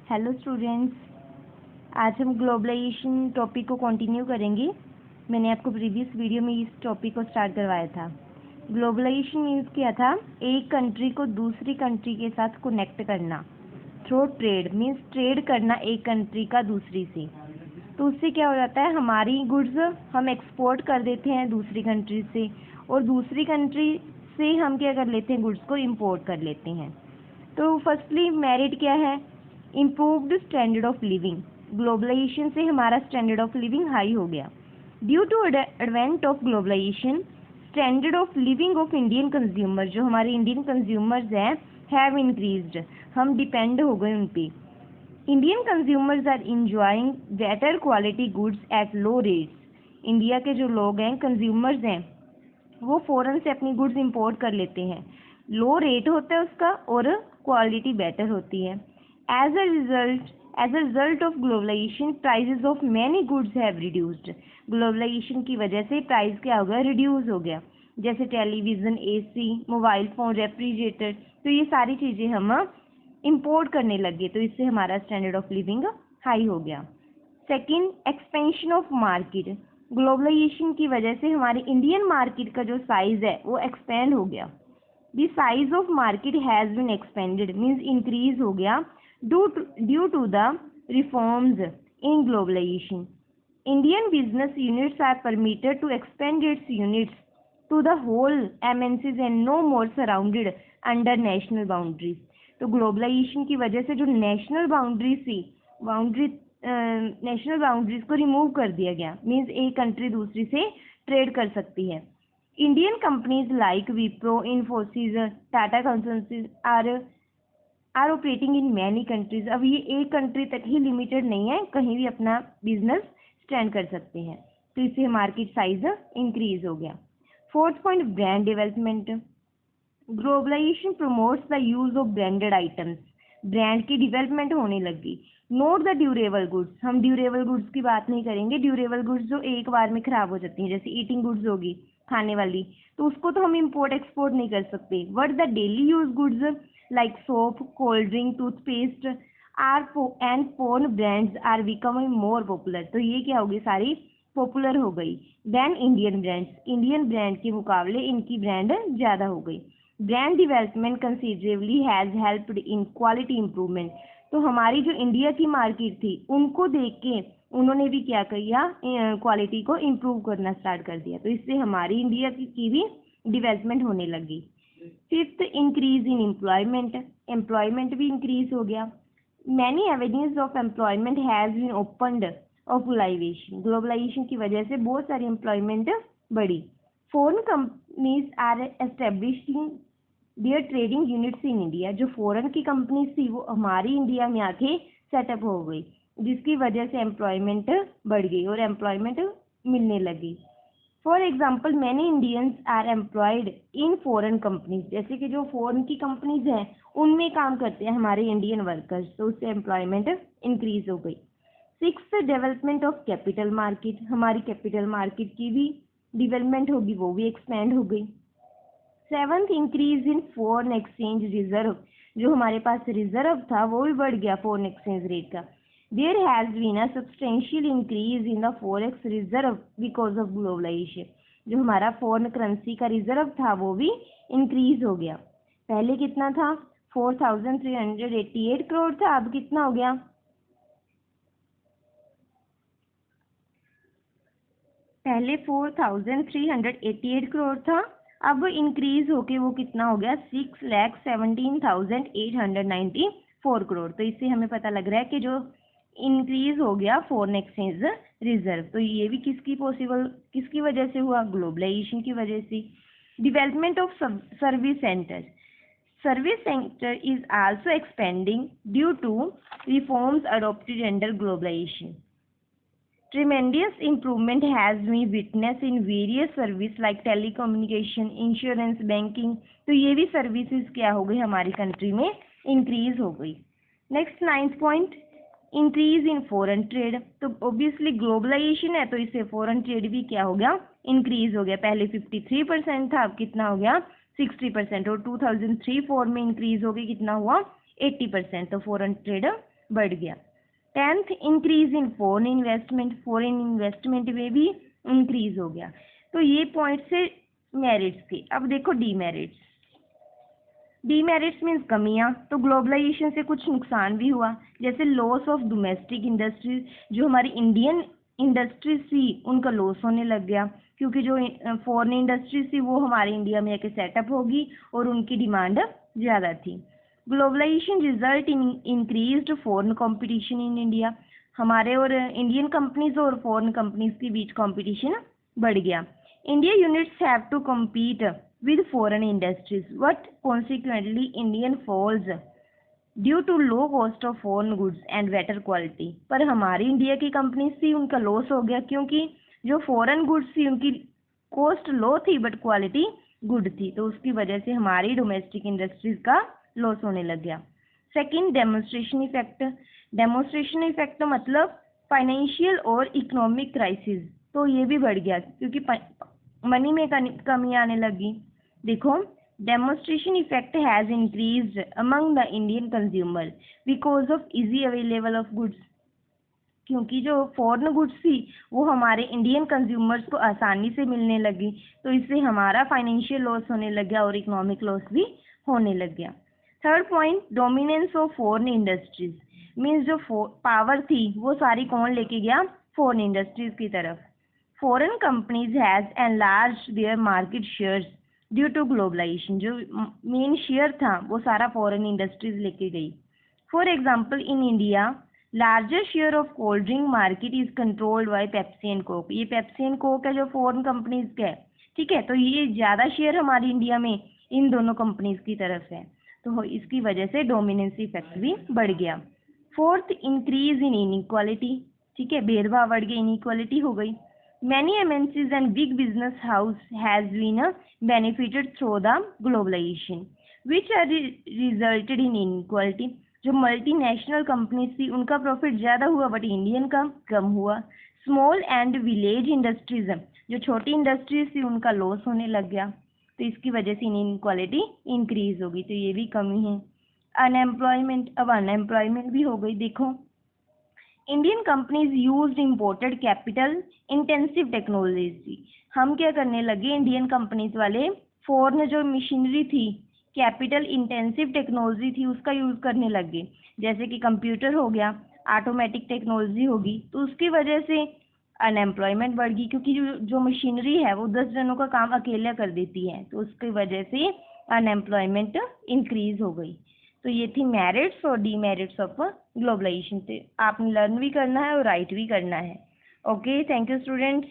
Hello students, आज हम globalisation topic को कंटिन्यू करेंगे। मैंने आपको प्रीवियस वीडियो में इस टॉपिक को स्टार्ट करवाया था। ग्लोबलाइजेशन मीन्स क्या था? एक कंट्री को दूसरी कंट्री के साथ कनेक्ट करना थ्रू ट्रेड, मीन्स ट्रेड करना एक कंट्री का दूसरी से। तो उससे क्या हो जाता है, हमारी गुड्स हम एक्सपोर्ट कर देते हैं दूसरी कंट्री से, और दूसरी कंट्री से हम क्या कर लेते हैं, गुड्स को इम्पोर्ट कर लेते हैं। तो फर्स्टली मेरिट क्या है? Improved standard of living. Globalization से हमारा स्टैंडर्ड ऑफ लिविंग हाई हो गया। Due to advent of globalization, standard of living of Indian consumer, जो हमारे इंडियन कंज्यूमर्स हैं, हैव इंक्रीज्ड। हम डिपेंड हो गए उन पे। Indian consumers are enjoying better quality goods at low rates. India के जो लोग हैं, कंज्यूमर्स हैं, वो फ़ौरन से अपनी गुड्स इंपोर्ट कर लेते हैं। लो रेट होता है उसका और क्वालिटी बेटर होती है। As a result of globalization, prices of many goods have reduced. Globalization की वजह से प्राइस क्या हो गया? रिड्यूस हो गया। जैसे television, AC, mobile phone, refrigerator, तो ये सारी चीज़ें हम इंपोर्ट करने लगे, तो इससे हमारा स्टैंडर्ड ऑफ लिविंग हाई हो गया। Second, expansion of market. Globalization की वजह से हमारे इंडियन मार्केट का जो साइज है वो एक्सपेंड हो गया। The size of market has been expanded, means increase हो गया due to the reforms in globalization. Indian business units are permitted to expand its units to the whole MNCs and no more surrounded under national boundaries। तो globalisation की वजह से जो national boundaries को remove कर दिया गया, मीन्स एक कंट्री दूसरी से ट्रेड कर सकती है। Indian companies like Wipro, Infosys, Tata Consultancy are operating in many countries. अब ये एक कंट्री तक ही लिमिटेड नहीं है, कहीं भी अपना बिजनेस स्टैंड कर सकते हैं, तो इससे मार्केट साइज इंक्रीज हो गया। Fourth point, brand development. Globalization promotes the use of branded items. Brand की डेवलपमेंट होने लगी। Note the durable goods. हम ड्यूरेबल गुड्स की बात नहीं करेंगे। ड्यूरेबल गुड्स जो एक बार में खराब हो जाती हैं, जैसे ईटिंग गुड्स होगी, खाने वाली, तो उसको तो हम इम्पोर्ट एक्सपोर्ट नहीं कर सकते। But the daily use goods like soap, cold drink, toothpaste and phone brands are becoming more popular. तो ये क्या होगी? सारी पॉपुलर हो गई। Then Indian brands, Indian brand के मुकाबले इनकी ब्रांड ज़्यादा हो गई। Brand development considerably has helped in quality improvement. तो हमारी जो इंडिया की मार्केट थी, उनको देख के उन्होंने भी क्या किया? क्वालिटी को इम्प्रूव करना स्टार्ट कर दिया, तो इससे हमारी इंडिया की भी डेवलपमेंट होने लगी। Fifth, increase in employment. Employment भी इंक्रीज हो गया। Many avenues of employment has been opened of globalization. Globalization की वजह से बहुत सारी एम्प्लॉयमेंट बढ़ी। Foreign companies are establishing their trading units in India. जो फॉरेन की कंपनीज थी वो हमारी इंडिया में आके सेटअप हो गई, जिसकी वजह से एम्प्लॉयमेंट बढ़ गई और एम्प्लॉयमेंट मिलने लगी। For example, many Indians are employed in foreign companies. जैसे कि जो फॉरेन की कंपनीज हैं उनमें काम करते हैं हमारे इंडियन वर्कर्स, तो उससे एम्प्लॉयमेंट इंक्रीज हो गई। Sixth, development of capital market. हमारी कैपिटल मार्केट की भी डेवलपमेंट होगी, वो भी एक्सपेंड हो गई। Seventh, increase in foreign exchange reserve. जो हमारे पास रिजर्व था वो भी बढ़ गया फॉरेन एक्सचेंज रेट का। There has been a substantial increase in the forex reserve because of globalization. जो हमारा फॉरेन करेंसी का रिजर्व था वो भी इंक्रीज हो गया। पहले कितना था? 4388 करोड़ था, अब कितना हो गया? पहले 4388 करोड़ था, अब इंक्रीज होके वो कितना हो गया? 6,17,894 करोड़। तो इससे हमें पता लग रहा है कि जो इंक्रीज हो गया फॉरेन एक्सचेंज रिजर्व, तो ये भी किसकी वजह से हुआ? ग्लोबलाइजेशन की वजह से। Development of service centre. Service centre is also expanding due to reforms adopted under globalization. Tremendous improvement has been witnessed in various services like telecommunication, insurance, banking। तो ये भी सर्विसेज क्या हो गई? हमारी कंट्री में इंक्रीज हो गई। Next, ninth point, increase in foreign trade. तो ऑब्वियसली ग्लोबलाइजेशन है, तो इससे फॉरेन ट्रेड भी क्या हो गया? इंक्रीज हो गया। पहले 53% था, अब कितना हो गया? 60%। और 2003-04 में इंक्रीज हो गई, कितना हुआ? 80%। तो फॉरेन ट्रेड बढ़ गया। 10th, increase in foreign investment में भी इंक्रीज हो गया। तो ये पॉइंट से मेरिट्स थे। अब देखो डीमेरिट्स। डीमेरिट्स मीन्स कमियां। तो ग्लोबलाइजेशन से कुछ नुकसान भी हुआ, जैसे लॉस ऑफ डोमेस्टिक इंडस्ट्रीज, जो हमारी इंडियन इंडस्ट्रीज थी उनका लॉस होने लग गया, क्योंकि जो फॉरेन इंडस्ट्रीज थी वो हमारे इंडिया में आके सेटअप होगी और उनकी डिमांड ज़्यादा थी। Globalization result in increased foreign competition in India. हमारे और इंडियन कंपनीज और फॉरेन कंपनीज के बीच कंपटीशन बढ़ गया। India units have to compete with foreign industries, but consequently Indian falls due to low cost of foreign goods and better quality। पर हमारी India की कंपनीज थी उनका लॉस हो गया, क्योंकि जो फॉरेन गुड्स थी उनकी कॉस्ट लो थी बट क्वालिटी गुड थी, तो उसकी वजह से हमारी डोमेस्टिक इंडस्ट्रीज का लॉस होने लग गया। Second, demonstration effect. Demonstration effect मतलब फाइनेंशियल और इकोनॉमिक क्राइसिस, तो ये भी बढ़ गया क्योंकि मनी में कमी आने लगी। देखो, demonstration effect has increased among the Indian consumer because of easy available of goods. क्योंकि जो फॉरेन गुड्स थी वो हमारे इंडियन कंज्यूमर्स को आसानी से मिलने लगी, तो इससे हमारा फाइनेंशियल लॉस होने लग गया और इकोनॉमिक लॉस भी होने लग गया। Third point, dominance of foreign industries means जो पावर थी वो सारी कौन लेके गया? फॉरेन इंडस्ट्रीज की तरफ। Foreign companies has enlarged their market shares due to globalization. जो मेन शेयर था वो सारा फॉरेन इंडस्ट्रीज लेके गई। For example, in India larger share of cold drink market is controlled by Pepsi and Coke. ये Pepsi and Coke है जो foreign companies का है, ठीक है, तो ये ज़्यादा शेयर हमारी इंडिया में इन दोनों कंपनीज की तरफ है, तो इसकी वजह से डोमिनेंस इफेक्ट भी बढ़ गया। फोर्थ, इंक्रीज इन इनइक्वालिटी, ठीक है, भेदभाव बढ़ गया, इनइक्वालिटी हो गई। Many MNCs and big business house has been benefited through the globalization, which are resulted in inequality। जो मल्टीनेशनल कंपनीज थी उनका प्रॉफिट ज़्यादा हुआ बट इंडियन का कम हुआ। स्मॉल एंड विलेज इंडस्ट्रीज, जो छोटी इंडस्ट्रीज थी उनका लॉस होने लग गया, तो इसकी वजह से इनइक्वालिटी इंक्रीज होगी, तो ये भी कमी है। अनएम्प्लॉयमेंट, अब अनएम्प्लॉयमेंट भी हो गई। देखो, Indian companies used imported capital intensive technology. हम क्या करने लगे, इंडियन कंपनीज वाले फॉरेन जो मशीनरी थी, कैपिटल इंटेंसिव टेक्नोलॉजी थी, उसका यूज़ करने लग गए, जैसे कि कंप्यूटर हो गया, ऑटोमेटिक टेक्नोलॉजी होगी, तो उसकी वजह से अनएम्प्लॉयमेंट बढ़ गई, क्योंकि जो मशीनरी है वो 10 जनों का काम अकेला कर देती है, तो उसकी वजह से अनएम्प्लॉयमेंट इंक्रीज हो गई। तो ये थी मेरिट्स और डीमेरिट्स ऑफ ग्लोबलाइजेशन से। आपने लर्न भी करना है और राइट भी करना है। Okay, thank you students.